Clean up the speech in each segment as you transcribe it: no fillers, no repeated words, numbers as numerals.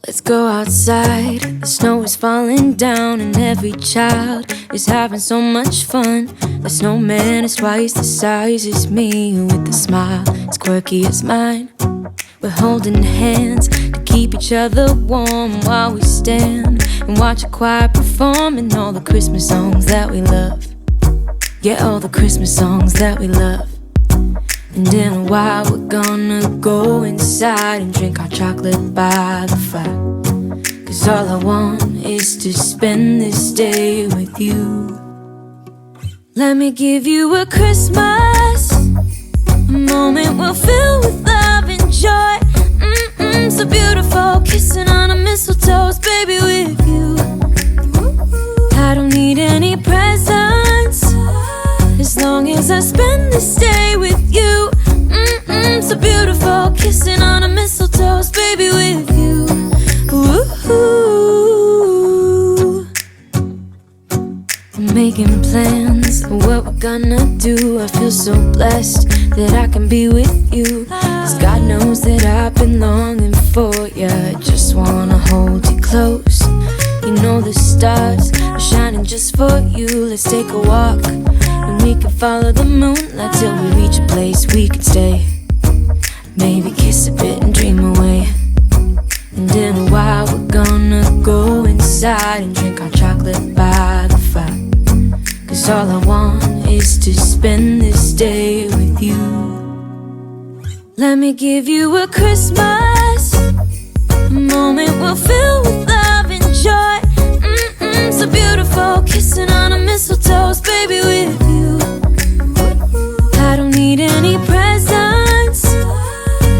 Let's go outside, the snow is falling down and every child is having so much fun. The snowman is twice the size as me, with a smile as quirky as mine. We're holding hands to keep each other warm while we stand and watch a choir performing all the Christmas songs that we love. Yeah, all the Christmas songs that we love. And in a while we're gonna go inside and drink our chocolate by the fire. 'Cause all I want is to spend this day with you. Let me give you a Christmas, a moment we'll fill with love and joy. So beautiful, kissing on a mistletoe, baby, with you. I don't need any presents, as long as I spend this day with you. So beautiful, kissing on a mistletoe, baby, with you. Ooh. I'm making plans of what we're gonna do. I feel so blessed that I can be with you, 'cause God knows that I've been longing for you. I just wanna hold you close. You know the stars are shining just for you. Let's take a walk and we can follow the moonlight till we reach a place we can stay. Maybe kiss a bit and dream away. And in a while we're gonna go inside and drink our chocolate by the fire. 'Cause all I want is to spend this day with you. Let me give you a Christmas, a moment we'll fill with love and joy. So beautiful, kissing on a mistletoe, baby, with you. I don't need any presents,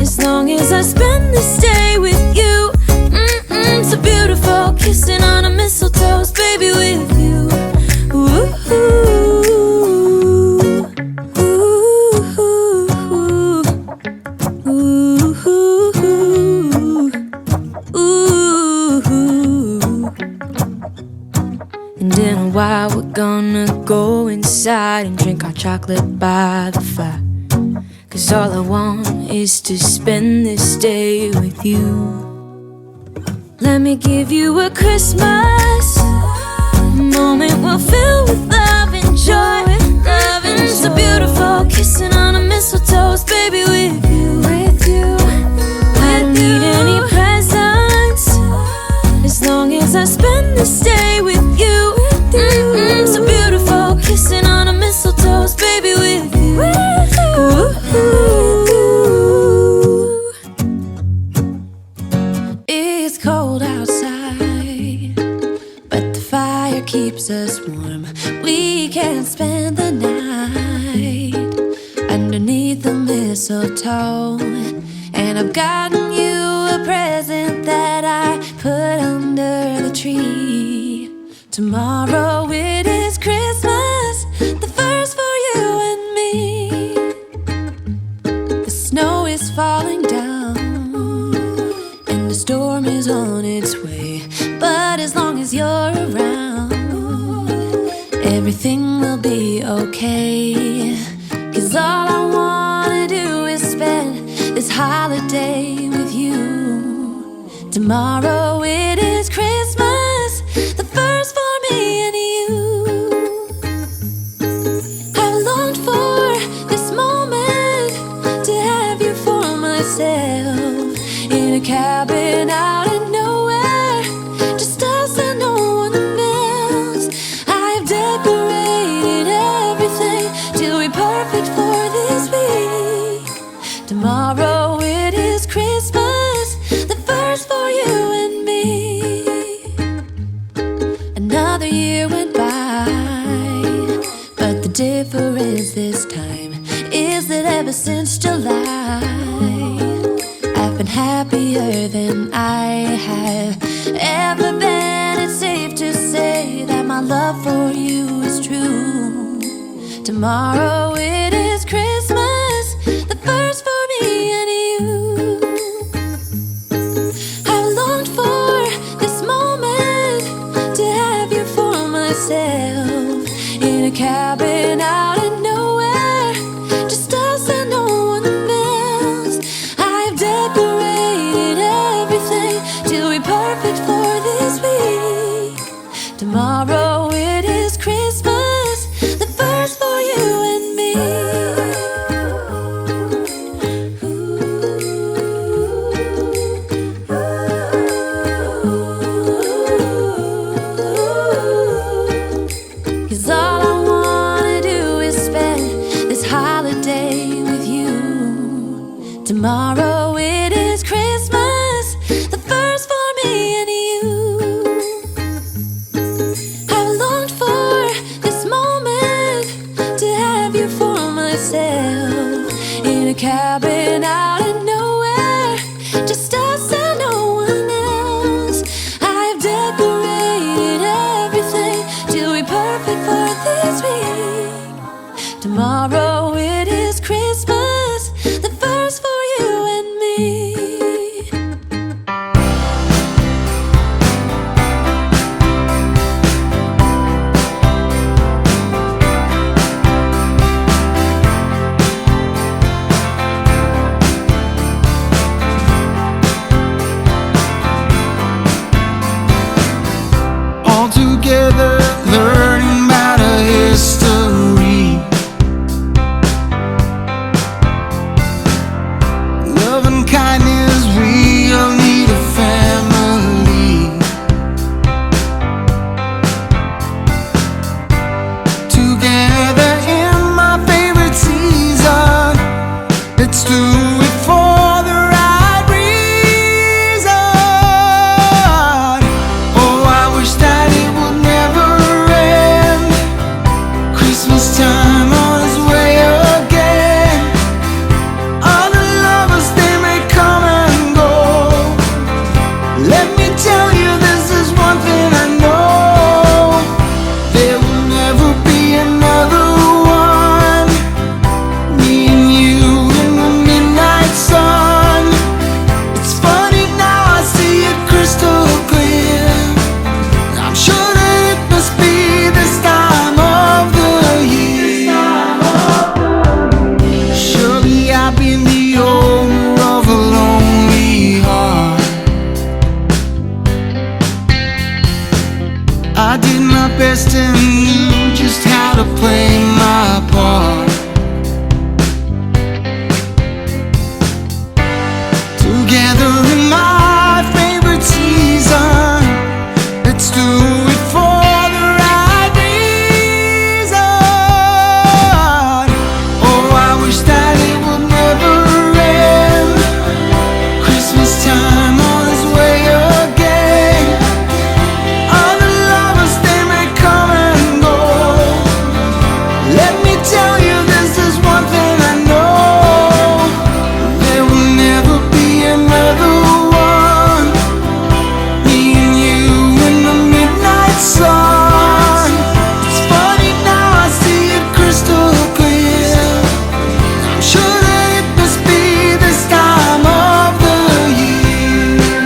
as long as I spend this day with you. So beautiful, kissing on a mistletoe, baby, with you. Ooh. And in a while we're gonna go inside and drink our chocolate by the fire. 'Cause all I want is to spend this day with you. Let me give you a Christmas, a moment we'll fill with love and joy. Love and so beautiful, kissing on a mistletoe, baby, with you. I don't need any presents, as long as I spend this day with you. So beautiful, kissing on a mistletoe, baby, with you. It's cold outside, but the fire keeps us warm. We can spend the night underneath the mistletoe. And I've gotten you a present that I put under the tree. Tomorrow it is Christmas, the first for you and me. The snow is falling down and the storm is on its way. But as long as you're around, everything will be okay. 'Cause all I wanna do is spend this holiday with you. Tomorrow it is Christmas, the first for me and you. I've longed for this moment to have you for myself, in a cabin out in nowhere, just us and no one else. I've decorated everything till we're perfect for this week. Tomorrow it is Christmas, the first for you and me. Another year went by, but the difference this time is that ever since July, I've been happier than I have ever been. It's safe to say that my love for you is true. Tomorrow it is Christmas, the first for me and you. I've longed for this moment to have you for myself. myself in a cabin out of nowhere, just us and no one else. I've decorated everything till we're perfect for this week. Tomorrow it is Christmas, the first for you and me. Cause all I wanna do is spend this holiday with you. Tomorrow it is Christmas, the first for me and you. I've longed for this moment to have you for myself in a cabin out of nowhere, just us and no one else. I've decorated everything till we're perfect for this week. Tomorrow it is Christmas, the first for you and me. All together, learning about our history. Love and kindness, we all need a family. Together in my favorite season, let's do it for the right reason. Oh, I wish that it would never end. Christmas time on its way again. All the lovers, they may come and go. Let me tell you, this is one thing I know. There will never be another one. Me and you in the midnight sun. It's funny now, I see it crystal clear. I'm sure that it must be this time of the year. Surely I've been the owner of a lonely heart. I did my best and knew just how to play my part. Together in my favorite season, let's do it for the right reason. Oh, I wish that it would never end. Christmas time on its way again. All the lovers, they may come and go. Let me tell you, this is one thing I know. There will never be another one. Me and you in the midnight sun. It's funny now, I see it crystal clear. I'm sure that it must be this time of the year.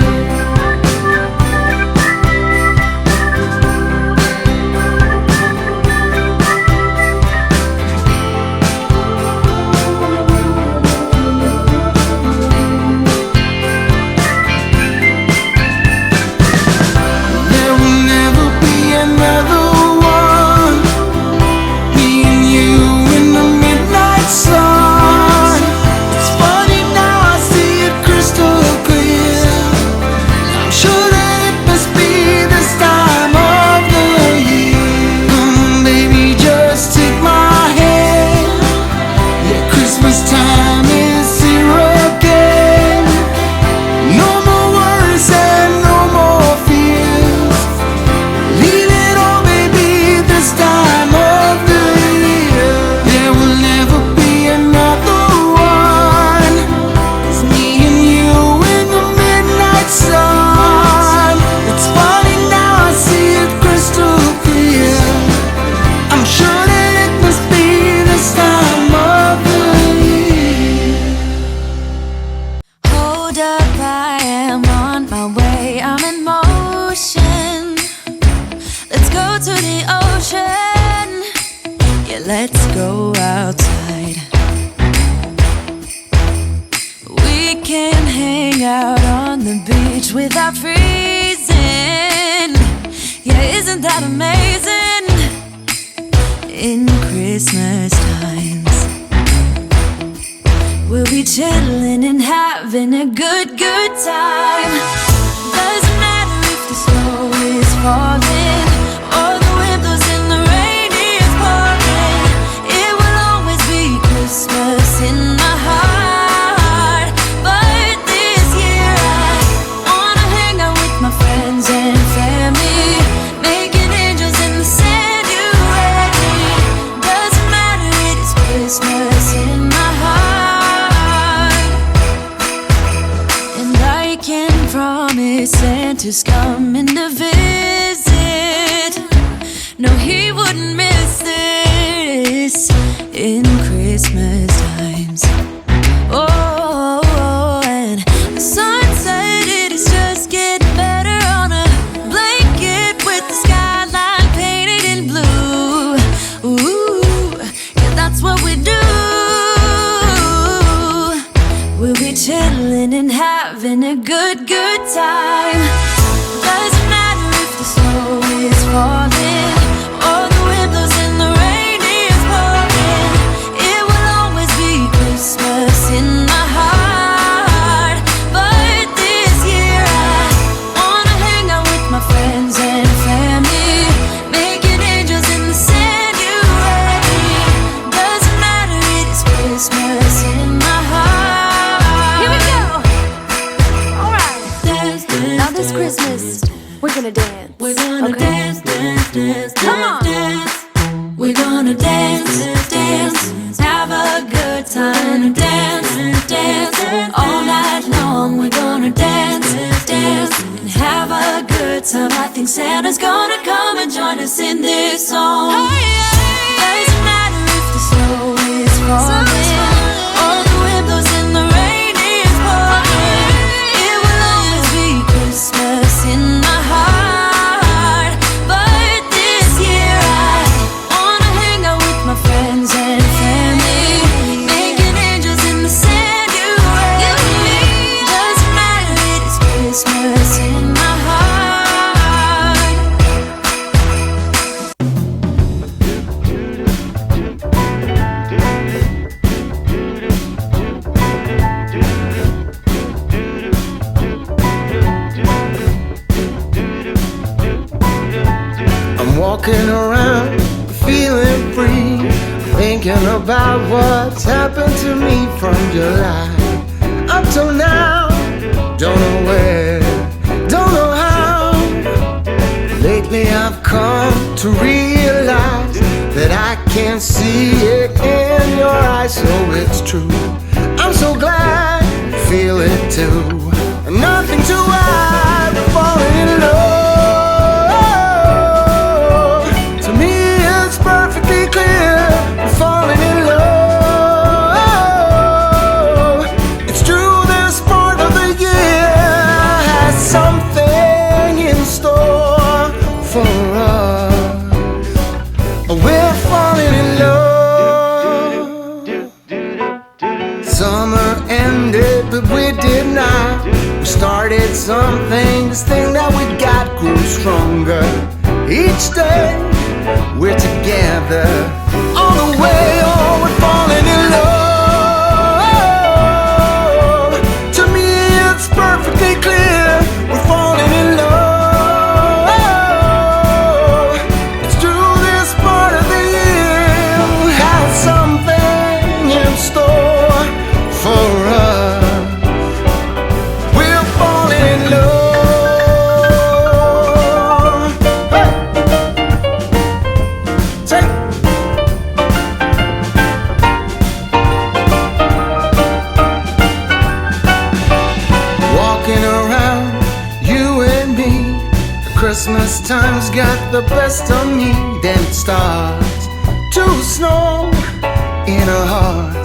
There will never be another one. Me and you in the midnight sun. It's funny now, I see it crystal clear. I'm sure that it must be this time of the year. Come on, baby, just take my hand. Yeah, Christmas time is here again. No more worries and no more fears. Leave it all, baby, this time of the year. There will never be another one. It's me and you in the midnight sun. It's funny now, I see it crystal clear. I'm sure that it must be this time of the year. Hold up, I am on my way, I'm in motion. Let's go to the ocean. let's go outside. We can hang out on the beach without freezing. Yeah, isn't that amazing? In Christmas times, we'll be chilling and having a good time. Doesn't matter if the snow is falling or the wind blows and the rain is pouring. It will always be Christmas in my heart. But this year I wanna hang out with my friends and family, making angels in the sand. You ready? Doesn't matter, it is Christmas in my heart. And I can promise Santa's coming to visit. No, he wouldn't miss this in Christmas times. Oh, and the sun said it is just getting better on a blanket with the skyline painted in blue. Ooh, yeah, that's what we do. We'll be chilling and having a good time. Doesn't matter if the snow is falling or the wind blows and the rain is pouring. It will always be Christmas in my heart. But this year I wanna hang out with my friends and family, making angels in the sand. You ready? Doesn't matter, it is Christmas in my heart. Here we go. All right. Dance, dance, now this Christmas, we're gonna dance. We're gonna dance, dance, dance, come on, dance. We're gonna dance, dance, have a good time. Dance, dance, all night long. We're gonna dance, dance, and have a good time. I think Santa's gonna come and join us in this song. Doesn't matter if the snow is falling or the wind blows and the rain is pouring. It will always be Christmas in my heart. But this year I wanna hang out with my friends and family, making angels in the sand. You ready? Doesn't matter, it is Christmas in my heart. I'm walking around feeling free, thinking about what's happened to me from July up till now. Don't know where, don't know how. Lately I've come to realize that I can see it in your eyes, so it's true. I'm so glad you feel it too. Nothing to hide, we're falling in love. To me it's perfectly clear, we're falling in love. It's true, this part of the year has something in store for us. We're falling in love. Summer ended, but we did not. We started something, this thing that we got grew stronger. Each day we're together, all the way, oh, we're falling in love. To me it's perfectly clear, we're falling in love. It's true, this part of the year has something in store for us. We're falling in love. Hey! Say. Walking around, you and me, Christmas time's got the best of me. Then it starts to snow in our heart.